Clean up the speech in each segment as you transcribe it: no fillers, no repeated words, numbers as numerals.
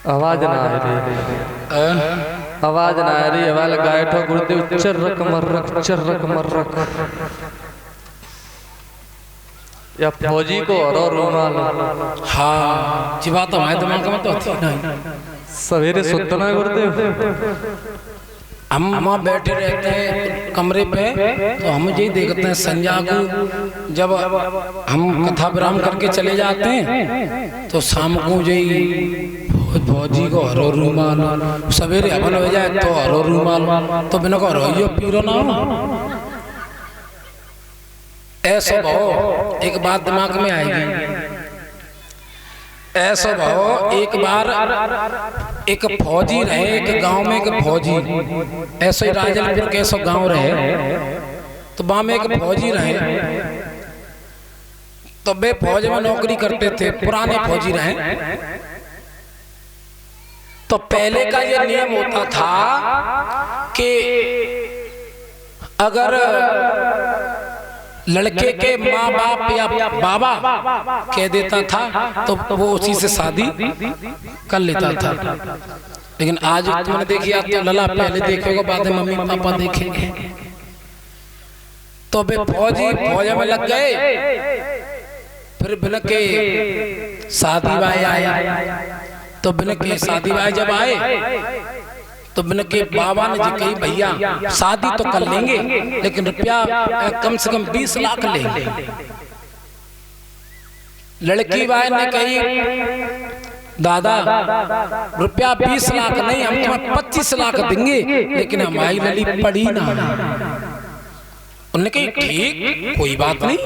आवाज ना आ रही, आवाज ना आ रही। हवाल गाय ठो गुरुदेव चर्रक मर्रक या फौजी को हरो रूमाल। हाँ जी बात हमारे दिमाग में तो थी नहीं। सवेरे सुतना है गुरुदेव, हम वहाँ बैठे रहते हैं कमरे पे, तो हम यही देखते हैं संध्या को जब हम कथा विराम करके चले जाते हैं तो शाम को यही फौजी को हरो रूमाल, सवेरे हवन हो जाए तो हरो रूमाल, तो बिना को हरो पीरो ना हो। ऐसा भाव एक बात दिमाग में आएगी। ऐसा भाव एक बार एक फौजी रहे एक गांव में, एक फौजी ऐसे ही राजलपुर के ऐसा गांव रहे, तो वहां में एक फौजी रहे, तो वे फौज में नौकरी करते थे, पुराने फौजी रहे। तो पहले का ये नियम होता था कि अगर लड़के के माँ बाप या बाबा कह देता था तो वो उसी से शादी कर लेता था। लेकिन आज तुमने देखी, आप तो लला पहले देखेगा बाद में मम्मी पापा देखेंगे। तो वे फौजी फौज में लग गए, फिर बिन के शादी भाई आया, तो बिन के शादी भाई जब आए तो बिन के बाबा ने जी कही भैया शादी तो कर लेंगे लेकिन रुपया कम से कम 20 लाख लेंगे। लड़की भाई ने कही दादा रुपया 20 लाख नहीं, हम तुम्हें 25 लाख देंगे, लेकिन हमारी लली पड़ी ना। उन्होंने कही ठीक कोई बात नहीं,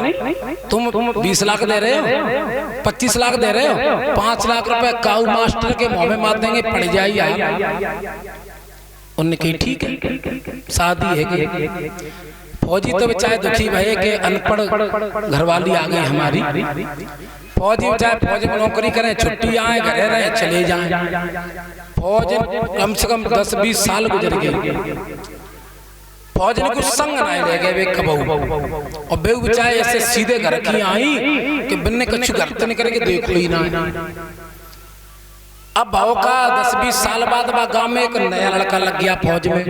तुम 20 लाख दे रहे हो, 25 लाख दे रहे हो, 5 लाख रुपए काऊ मास्टर के मुंह में मार देंगे, पड़ जाइए। उन्होंने कही ठीक है शादी है कि। फौजी तो बेचारे दुखी भये कि अनपढ़ घरवाली आ गई हमारी। फौजी बेचारे फौज में नौकरी करें, छुट्टी आए, घरे रहे, चले जाएं। फौज कम से कम 10-20 साल गुजर गए, फौज ने कुछ संग ना ले गए वे कबहू, और बेऊ बेचारे ऐसे सीधे घर की आई कि बिन्ने कुछ घर तो नहीं करेंगे, देख लो ही ना। अब भाव का 10-20 साल बाद गांव में एक नया लड़का लग गया फौज में,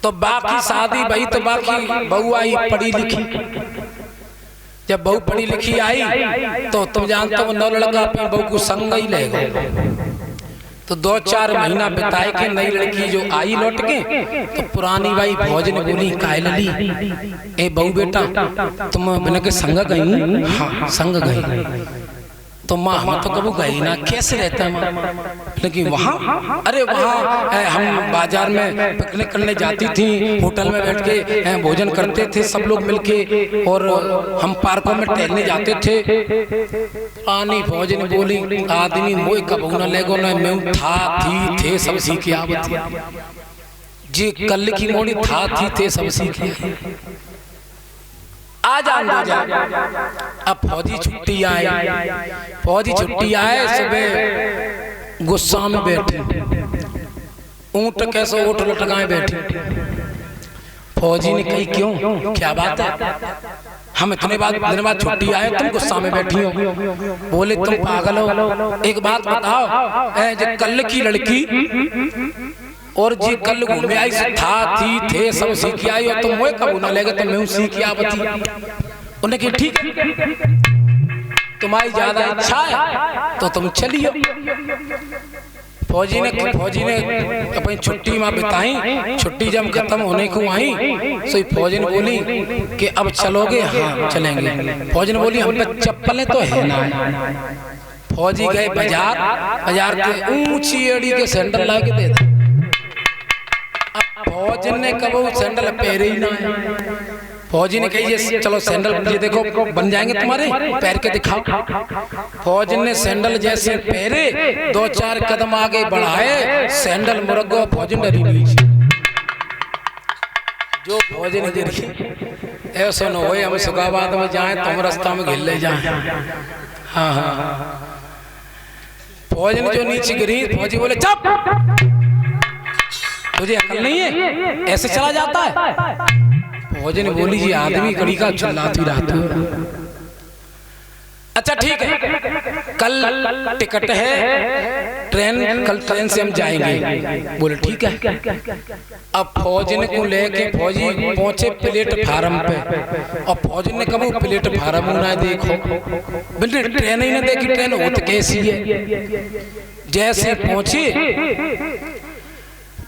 तो बाकी शादी भाई, तो बाकी बहू आई पढ़ी लिखी। जब बहू पढ़ी लिखी आई तो तुम जानते हो नौ लड़का अपनी बहू को संग ही ले गए। तो 2-4 महीना बिताए के नई लड़की जो आई लौट के, तो पुरानी भाई फौज ने बोली काहे लली ए बहू बेटा तुम बिना के संग गई? हाँ संग गई। तो माँ हम तो कबू गई ना, कैसे रहता है? लेकिन वहाँ अरे वहाँ हम बाजार में पिकनिक करने जाती थी, होटल में बैठ के भोजन करते थे सब लोग मिलके, और हम पार्कों में टहलने जाते थे। आनी फौज ने बोली आदमी मोई कबू न लेगो न, मैं था थी थे सब सीखे आवत जी, कल की मोड़ी था थी थे सब सीखे आज जा। अब फौजी छुट्टी आए, फौजी छुट्टी आए, सुबह गुस्सा में बैठे, ऊंट कैसे ऊंट लटकाए बैठे। फौजी ने कही क्यों, क्या बात है? हम इतने दिन बाद छुट्टी आए, तुम गुस्सा में बैठी हो। बोले तुम पागल हो, एक बात बताओ, जो कल की लड़की और जी कल घूमे आई से था थी थे सब सीखी आई, और तुम वो कबू ना लेगे तो मैं सीखी आवती। उन्हें कहा ठीक है तुम्हारी ज्यादा इच्छा है तो तुम चलियो। फौजी ने अपनी छुट्टी में बिताई। छुट्टी जब खत्म होने को आई तो फौजी ने बोली कि अब चलोगे? हाँ चलेंगे। फौजी ने बोली हम पे चप्पलें तो है ना। फौजी गए बाजार के ऊंची एड़ी के सैंडल ला के दे दे। फौज ने कबू सैंडल पहरे ही ना। फौजी ने कही चलो सैंडल ये देखो बन जाएंगे तुम्हारे, पैर के दिखाओ। फौज ने सैंडल जैसे पहरे, 2-4 कदम आगे बढ़ाए, सैंडल मुर्गो फौज डरी नहीं। जो फौज ने देखी ऐसा न हो हम सुगाबाद में जाए तो हम रास्ता में घिल ले जाए। हाँ हाँ फौज ने जो नीचे गिरी, फौजी बोले चुप, तुझे अकल नहीं है, ऐसे चला जाता है? फौजी ने बोली जी आदमी कड़ी का चिल्लाती रहती है। अच्छा ठीक है, कल टिकट है ट्रेन, कल ट्रेन से हम जाएंगे। बोले ठीक है। अब फौजन को लेके फौजी पहुंचे प्लेटफार्म पे, और फौजन ने कहा प्लेटफार्म ना देखो, बिल्कुल ट्रेन ही ना देखी, ट्रेन होती कैसी है। जैसे पहुंचे,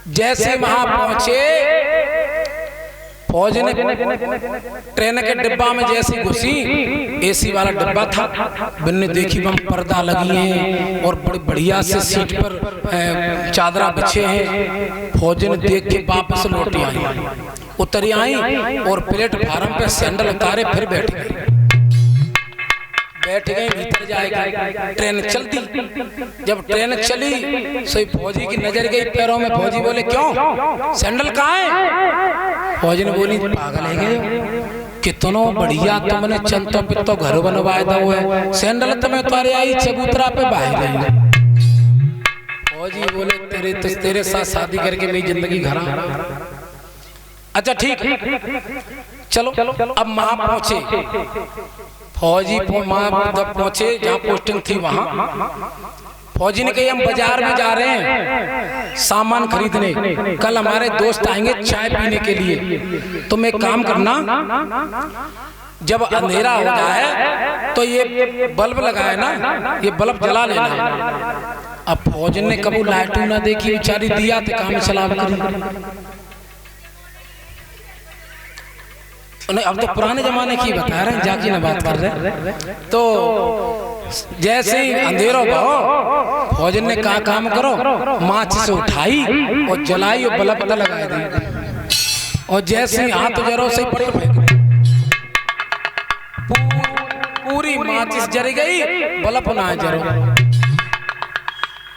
जैसे वहां पहुंचे, फौज ने ट्रेन के डिब्बा में जैसी घुसी, एसी वाला डिब्बा था, बिन्ने देखी वहां पर्दा लगी है और बड़ी बढ़िया से सीट पर चादरा बिछे हैं। फौज ने देख के वापस लौटी आई, उतरी आई और प्लेटफार्म पे सैंडल उतारे, फिर बैठ गई। बैठ गए, भीतर जाएगी, ट्रेन चलती। जब ट्रेन चली सो फौजी की नजर गई पैरों में। फौजी बोले क्यों, सैंडल कहाँ है? फौजी ने बोली पागल है गए, कितनो बढ़िया तुमने चंतो पित्तो घर बनवाए दो है, सैंडल तुम्हें उतारे आई चबूतरा पे बाहर रही। फौजी बोले तेरे साथ शादी करके मेरी जिंदगी खराब। अच्छा ठीक, चलो अब वहां पहुंचे। फौजी जब पहुंचे जहाँ पोस्टिंग थी वहां, फौजी ने कही हम बाजार में जा रहे हैं सामान खरीदने, कल हमारे दोस्त आएंगे चाय पीने के लिए, तुम एक काम करना, जब अंधेरा हो जाए तो ये बल्ब लगाए ना, ये बल्ब जला लेना। अब फौजी ने कबू लाइटू ना देखी, बेचारी दिया तो काम चला करी। अब तो पुराने जमाने की बता रहे हैं, जाकी ना बात कर रहे। तो जैसे ही अंधेरा हो, फौजन ने कहा काम करो, माचिस से उठाई और जलाई और बल्ब पता लगा दी, और जैसे ही हाथ जरो से पट फेंक, पूरी माचिस जल गई, बल्ब ना जरो।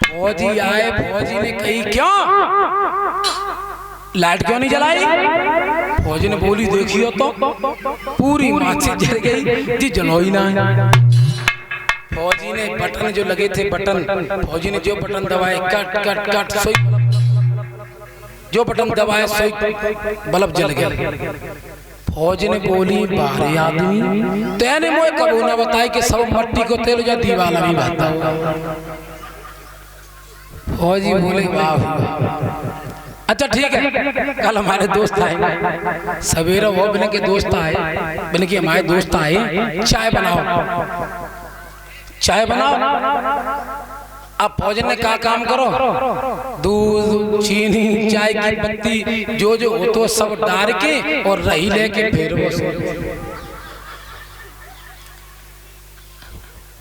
फौजी आए, फौजी ने कही क्यों लाइट क्यों नहीं जलाई? फौजी ने बोली देखियो तो पूरी माचिस जल गई जी, जलोई ना। फौजी ने बटन जो लगे थे, बटन फौजी ने जो बटन दबाए, कट कट कट सोई, जो बटन दबाए सोई बल्ब जल गया। फौजी ने बोली बाहरी आदमी तेने मोए कबू ना बताई कि सब मट्टी को तेल जो दीवाला भी बता। फौजी बोले वाह, अच्छा ठीक है, कल हमारे दोस्त आए, सवेरा वो बिना के दोस्त आए, बिना के हमारे दोस्त आए, चाय बनाओ, चाय बनाओ। अब फौजन ने कहा काम करो, दूध चीनी चाय की पत्ती जो जो हो तो सब डाल के और रही लेके फिर वो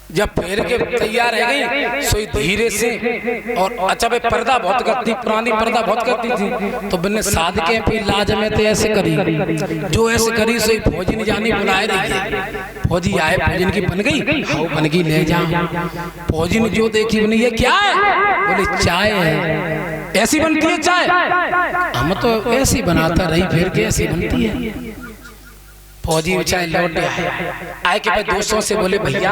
जब फेर के तैयार रह गई सोई धीरे से, और अच्छा भाई पर्दा बहुत करती, पुरानी पर्दा बहुत करती थी, तो बिन्ने साध के फिर लाज में तो ऐसे करी, जो ऐसे करी सोई फौजी ने जानी बुलाए रही। फौजी आए, फौजी की बन गई, हाउ बन गई ले जा। फौजी ने जो देखी बनी ये क्या है? बोले चाय है। ऐसी बनती है चाय? हम तो ऐसी बनाता रही, फिर के ऐसी बनती है। फौजी चाय लौट आए के भाई दोस्तों से बोले भैया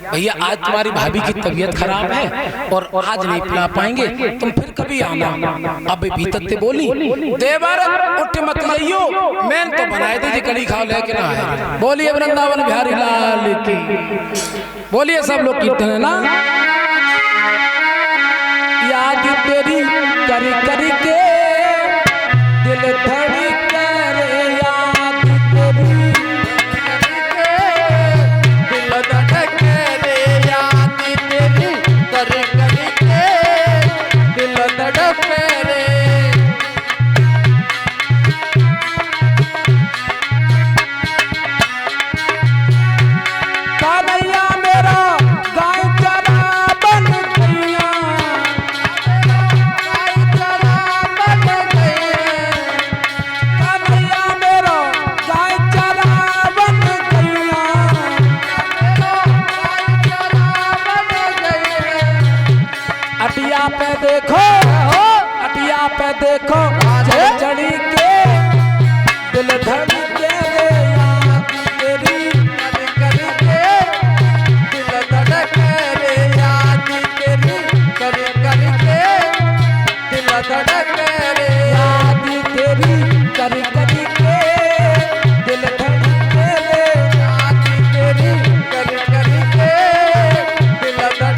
भैया आज तुम्हारी भाभी की तबीयत खराब है और आज नहीं पिला पाएंगे, तुम फिर कभी आना। अब भीतर से बोली देवर उठ मत जाइयो, मैंने तो बनाए थे जी कड़ी खाओ लेके ना आए। बोलिए वृंदावन बिहारी लाल की, बोलिए सब लोग कीर्तन है ना। याद तेरी करी करी के दिल धड़ी देखो चढ़ी के दिल धड़ी के याद तेरी कर के दिल धड़क रे याद तेरी कर के दिल धड़क रे याद तेरी कर के दिल धड़क रे याद तेरी कर के दिल धड़क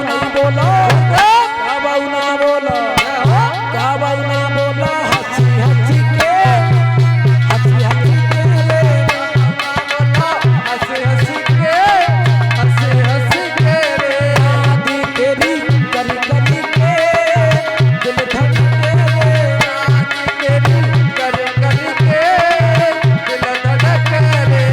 बाबू ना बोला, का बाबू ना बोला, का बाबू ना बोला, हंसी हंसी के, हंसी हंसी के रे, हंसी हंसी के, हंसी हंसी के रे, आदि तेरी करी करी के, दिल धड़के रे, तेरी कर कर के दिल धड़क रे।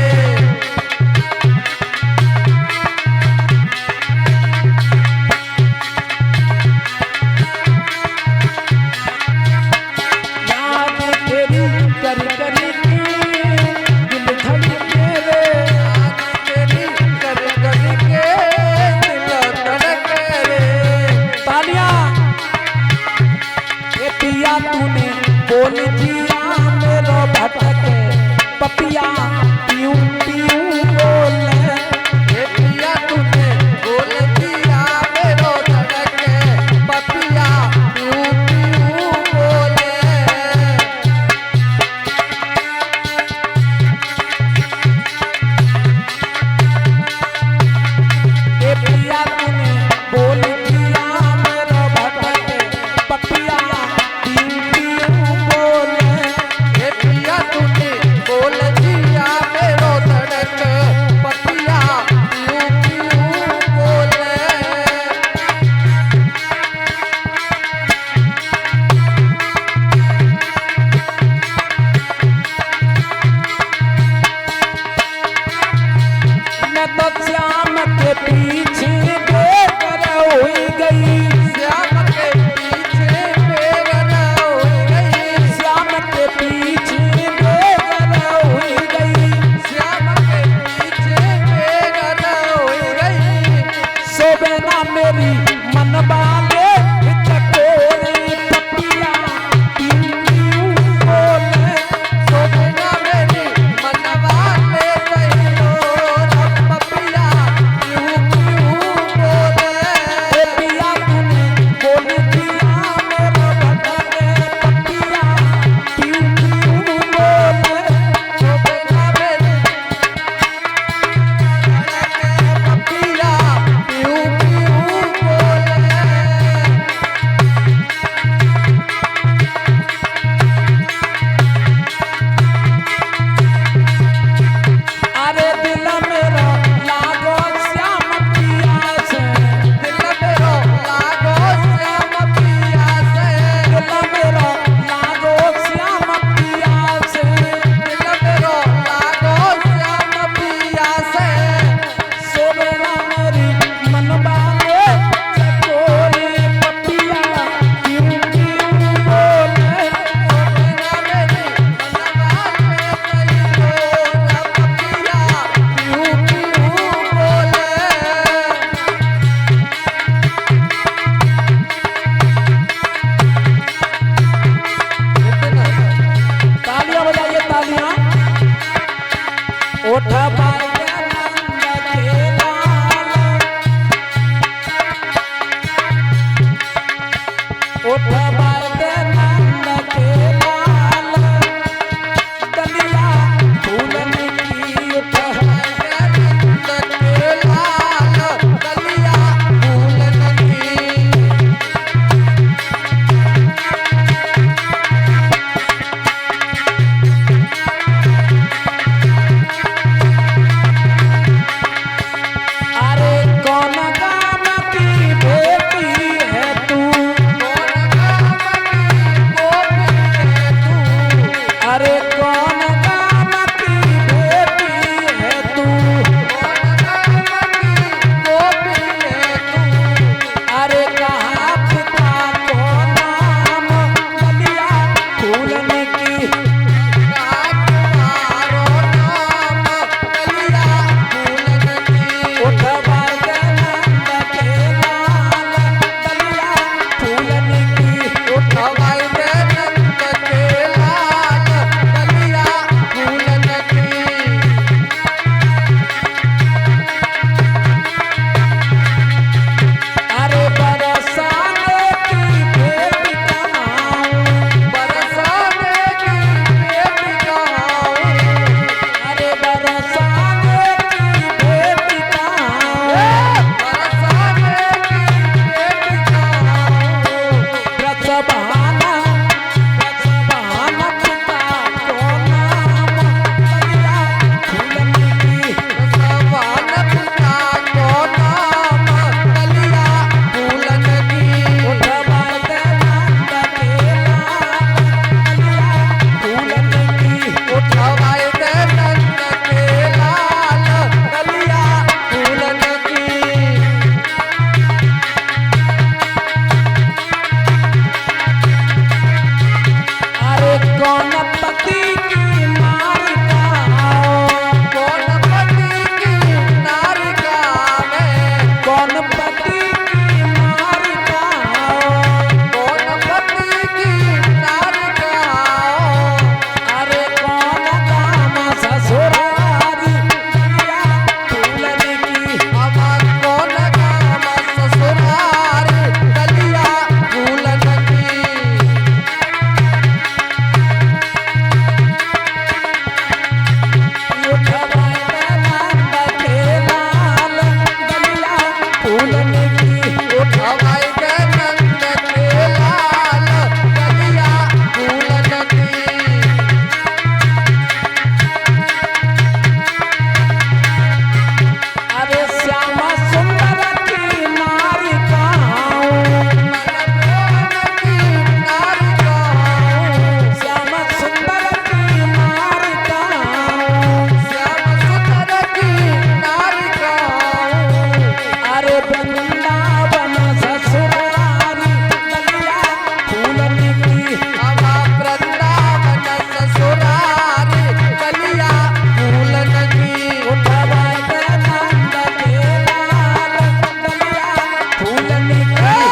ए,